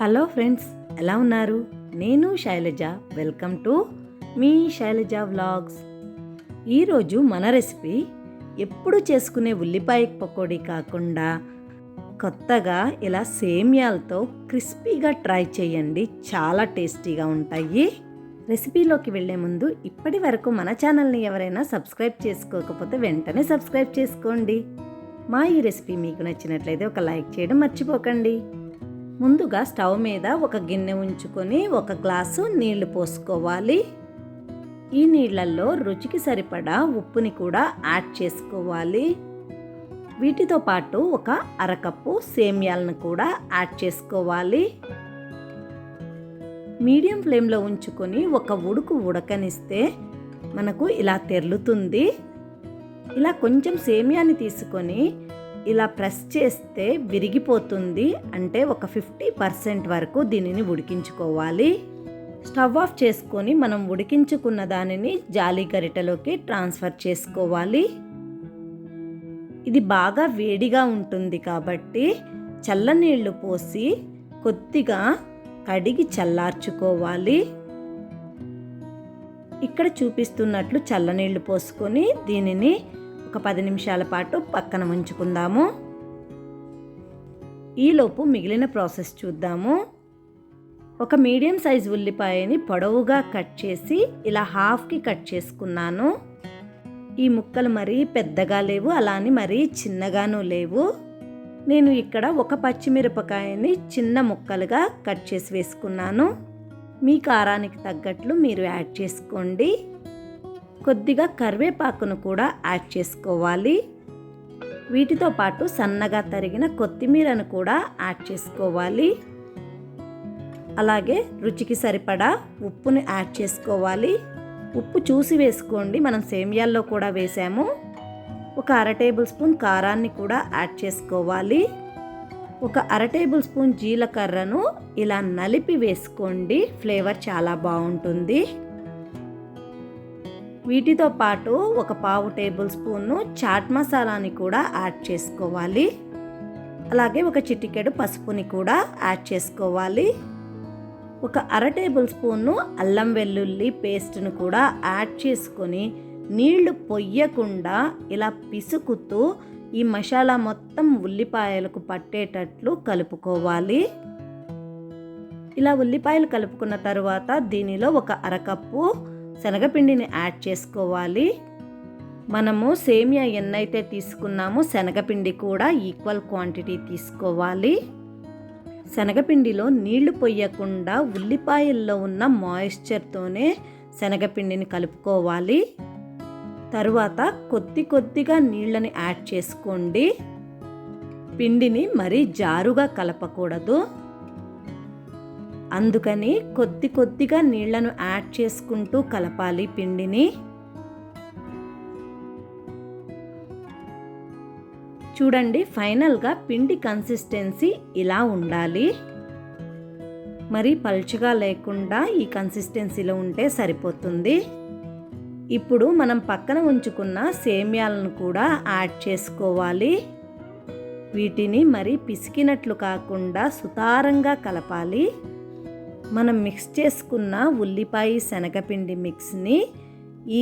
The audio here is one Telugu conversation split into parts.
హలో ఫ్రెండ్స్, ఎలా ఉన్నారు? నేను శైలజ. వెల్కమ్ టు మీ శైలజ వ్లాగ్స్. ఈరోజు మన రెసిపీ ఎప్పుడు చేసుకునే ఉల్లిపాయ పకోడీ కాకుండా కొత్తగా ఇలా సేమ్యాలతో క్రిస్పీగా ట్రై చేయండి. చాలా టేస్టీగా ఉంటాయి. రెసిపీలోకి వెళ్ళే ముందు ఇప్పటి వరకు మన ఛానల్ని ఎవరైనా సబ్స్క్రైబ్ చేసుకోకపోతే వెంటనే సబ్స్క్రైబ్ చేసుకోండి. మా ఈ రెసిపీ మీకు నచ్చినట్లయితే ఒక లైక్ చేయడం మర్చిపోకండి. ముందుగా స్టవ్ మీద ఒక గిన్నె ఉంచుకొని ఒక గ్లాసు నీళ్లు పోసుకోవాలి. ఈ నీళ్లలో రుచికి సరిపడా ఉప్పుని కూడా యాడ్ చేసుకోవాలి. వీటితో పాటు ఒక అరకప్పు సేమ్యాలను కూడా యాడ్ చేసుకోవాలి. మీడియం ఫ్లేమ్లో ఉంచుకొని ఒక ఉడకనిస్తే మనకు ఇలా తెరులుతుంది. ఇలా కొంచెం సేమ్యాని తీసుకొని ఇలా ప్రెస్ చేస్తే విరిగిపోతుంది. అంటే ఒక 50% వరకు దీనిని ఉడికించుకోవాలి. స్టవ్ ఆఫ్ చేసుకొని మనం ఉడికించుకున్న దానిని జాలి గరిటెలోకి ట్రాన్స్ఫర్ చేసుకోవాలి. ఇది బాగా వేడిగా ఉంటుంది కాబట్టి చల్లనీళ్ళు పోసి కొద్దిగా కడిగి చల్లార్చుకోవాలి. ఇక్కడ చూపిస్తున్నట్లు చల్లనీళ్ళు పోసుకొని దీనిని ఒక 10 నిమిషాల పాటు పక్కన ఉంచుకుందాము. ఈలోపు మిగిలిన ప్రాసెస్ చూద్దాము. ఒక మీడియం సైజ్ ఉల్లిపాయని పొడవుగా కట్ చేసి ఇలా హాఫ్కి కట్ చేసుకున్నాను. ఈ ముక్కలు మరీ పెద్దగా లేవు, అలానే మరీ చిన్నగాను లేవు. నేను ఇక్కడ ఒక పచ్చిమిరపకాయని చిన్న ముక్కలుగా కట్ చేసి వేసుకున్నాను. మీ కారానికి తగ్గట్లు మీరు యాడ్ చేసుకోండి. కొద్దిగా కరివేపాకును కూడా యాడ్ చేసుకోవాలి. వీటితో పాటు సన్నగా తరిగిన కొత్తిమీరను కూడా యాడ్ చేసుకోవాలి. అలాగే రుచికి సరిపడా ఉప్పుని యాడ్ చేసుకోవాలి. ఉప్పు చూసి వేసుకోండి, మనం సేమ్యాల్లో కూడా వేసాము. ఒక 1/2 టేబుల్ స్పూన్ కారాన్ని కూడా యాడ్ చేసుకోవాలి. ఒక 1/2 టేబుల్ స్పూన్ జీలకర్రను ఇలా నలిపి వేసుకోండి, ఫ్లేవర్ చాలా బాగుంటుంది. వీటితో పాటు ఒక 1/2 టేబుల్ స్పూన్ చాట్ మసాలాని కూడా యాడ్ చేసుకోవాలి. అలాగే ఒక చిటికెడు పసుపుని కూడా యాడ్ చేసుకోవాలి. ఒక 1/2 టేబుల్ స్పూన్ అల్లం వెల్లుల్లి పేస్ట్ను కూడా యాడ్ చేసుకొని నీళ్లు పొయ్యకుండా ఇలా పిసుకుతూ ఈ మసాలా మొత్తం ఉల్లిపాయలకు పట్టేటట్లు కలుపుకోవాలి. ఇలా ఉల్లిపాయలు కలుపుకున్న తర్వాత దీనిలో ఒక అరకప్పు శనగపిండిని యాడ్ చేసుకోవాలి. మనము సేమియా ఎన్నైతే తీసుకున్నామో శనగపిండి కూడా ఈక్వల్ క్వాంటిటీ తీసుకోవాలి. శనగపిండిలో నీళ్లు పొయ్యకుండా ఉల్లిపాయల్లో ఉన్న మాయిశ్చర్తోనే శనగపిండిని కలుపుకోవాలి. తరువాత కొద్దిగా నీళ్ళని యాడ్ చేసుకోండి. పిండిని మరీ జారుగా కలపకూడదు. అందుకని కొద్దిగా నీళ్లను యాడ్ చేసుకుంటూ కలపాలి పిండిని. చూడండి, ఫైనల్గా పిండి కన్సిస్టెన్సీ ఇలా ఉండాలి. మరి పల్చగా లేకుండా ఈ కన్సిస్టెన్సీలో ఉంటే సరిపోతుంది. ఇప్పుడు మనం పక్కన ఉంచుకున్న సేమ్యాలను కూడా యాడ్ చేసుకోవాలి. వీటిని మరి పిసికినట్లు కాకుండా సుతారంగా కలపాలి. మనం మిక్స్ చేసుకున్న ఉల్లిపాయ శనగపిండి మిక్స్ని ఈ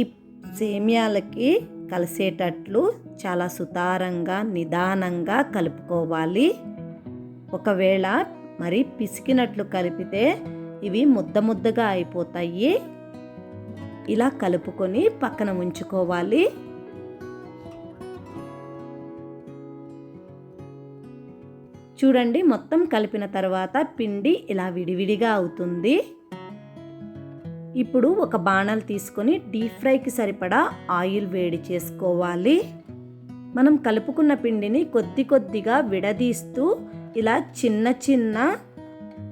సేమ్యాలకి కలిసేటట్లు చాలా సుతారంగా నిదానంగా కలుపుకోవాలి. ఒకవేళ మరి పిసికినట్లు కలిపితే ఇవి ముద్దగా అయిపోతాయి. ఇలా కలుపుకొని పక్కన ఉంచుకోవాలి. చూడండి, మొత్తం కలిపిన తర్వాత పిండి ఇలా విడివిడిగా అవుతుంది. ఇప్పుడు ఒక బాణలు తీసుకొని డీప్ ఫ్రైకి సరిపడా ఆయిల్ వేడి చేసుకోవాలి. మనం కలుపుకున్న పిండిని కొద్దిగా విడదీస్తూ ఇలా చిన్న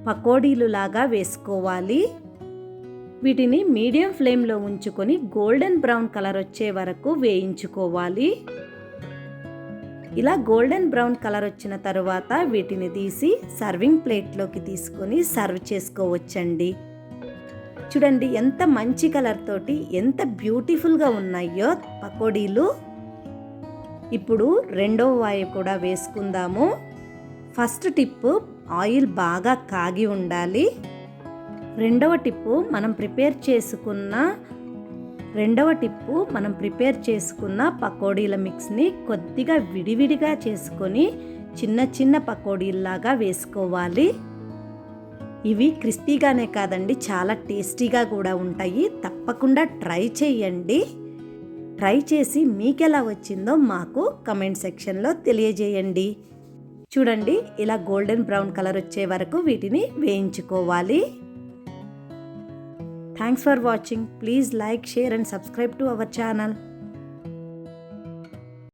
పకోడీలు లాగా వేసుకోవాలి. వీటిని మీడియం ఫ్లేమ్లో ఉంచుకొని గోల్డెన్ బ్రౌన్ కలర్ వచ్చే వరకు వేయించుకోవాలి. ఇలా గోల్డెన్ బ్రౌన్ కలర్ వచ్చిన తర్వాత వీటిని తీసి సర్వింగ్ ప్లేట్లోకి తీసుకొని సర్వ్ చేసుకోవచ్చండి. చూడండి, ఎంత మంచి కలర్ తోటి ఎంత బ్యూటిఫుల్గా ఉన్నాయో పకోడీలు. ఇప్పుడు రెండవ వాయి కూడా వేసుకుందాము. ఫస్ట్ టిప్, ఆయిల్ బాగా కాగి ఉండాలి. రెండవ టిప్పు మనం ప్రిపేర్ చేసుకున్న పకోడీల మిక్స్ని కొద్దిగా విడివిడిగా చేసుకొని చిన్న చిన్న పకోడీల్లాగా వేసుకోవాలి. ఇవి క్రిస్పీగానే కాదండి, చాలా టేస్టీగా కూడా ఉంటాయి. తప్పకుండా ట్రై చేయండి. ట్రై చేసి మీకు ఎలా వచ్చిందో మాకు కమెంట్ సెక్షన్లో తెలియజేయండి. చూడండి, ఇలా గోల్డెన్ బ్రౌన్ కలర్ వచ్చే వరకు వీటిని వేయించుకోవాలి. Thanks for watching. Please like, share and subscribe to our channel.